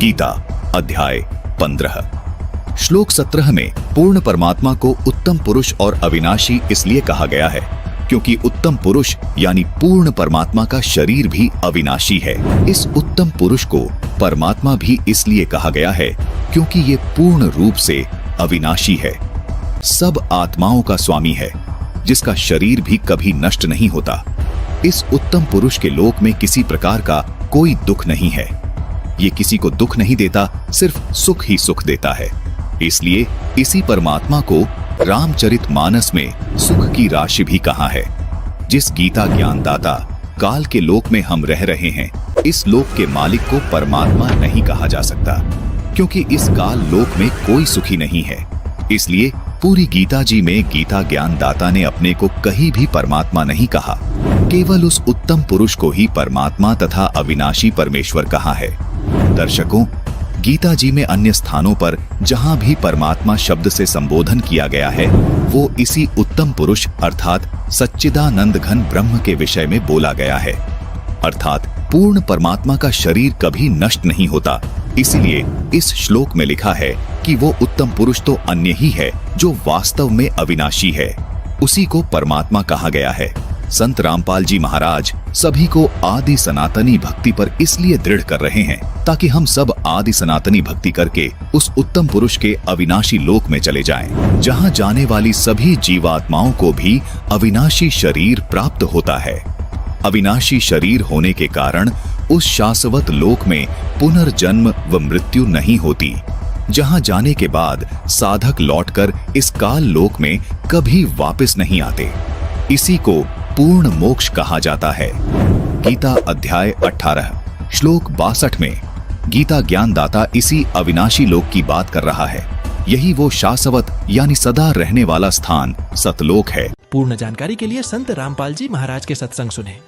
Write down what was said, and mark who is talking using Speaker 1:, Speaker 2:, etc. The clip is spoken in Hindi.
Speaker 1: गीता अध्याय 15 श्लोक 17 में पूर्ण परमात्मा को उत्तम पुरुष और अविनाशी इसलिए कहा गया है क्योंकि उत्तम पुरुष यानी पूर्ण परमात्मा का शरीर भी अविनाशी है। इस उत्तम पुरुष को परमात्मा भी इसलिए कहा गया है क्योंकि ये पूर्ण रूप से अविनाशी है, सब आत्माओं का स्वामी है, जिसका शरीर भी कभी नष्ट नहीं होता। इस उत्तम पुरुष के लोक में किसी प्रकार का कोई दुख नहीं है। ये किसी को दुख नहीं देता, सिर्फ सुख ही सुख देता है। इसलिए इसी परमात्मा को रामचरितमानस में सुख की राशि भी कहा है। जिस गीता ज्ञानदाता काल के लोक में हम रह रहे हैं, इस लोक के मालिक को परमात्मा नहीं कहा जा सकता, क्योंकि इस काल लोक में कोई सुखी नहीं है। इसलिए पूरी गीता जी में गीता ज्ञानदाता ने अपने को कहीं भी परमात्मा नहीं कहा, केवल उस उत्तम पुरुष को ही परमात्मा तथा अविनाशी परमेश्वर कहा है। दर्शकों, गीता जी में अन्य स्थानों पर जहां भी परमात्मा शब्द से संबोधन किया गया है, वो इसी उत्तम पुरुष अर्थात सच्चिदानंद घन ब्रह्म के विषय में बोला गया है। अर्थात पूर्ण परमात्मा का शरीर कभी नष्ट नहीं होता। इसलिए इस श्लोक में लिखा है कि वो उत्तम पुरुष तो अन्य ही है जो वास्तव में अविनाशी है, उसी को परमात्मा कहा गया है। संत रामपाल जी महाराज सभी को आदि सनातनी भक्ति पर इसलिए दृढ़ कर रहे हैं ताकि हम सब आदि सनातनी भक्ति करके उस उत्तम पुरुष के अविनाशी लोक में चले जाएं, जहां जाने वाली सभी जीवात्माओं को भी अविनाशी शरीर प्राप्त होता है। अविनाशी शरीर होने के कारण उस शाश्वत लोक में पुनर्जन्म व मृत्यु नहीं होती, जहां जाने के बाद साधक लौटकर इस काल लोक में कभी वापस नहीं आते। इसी को पूर्ण मोक्ष कहा जाता है। गीता अध्याय 18 श्लोक 62 में गीता ज्ञानदाता इसी अविनाशी लोक की बात कर रहा है। यही वो शाश्वत यानी सदा रहने वाला स्थान सतलोक है।
Speaker 2: पूर्ण जानकारी के लिए संत रामपाल जी महाराज के सत्संग सुने।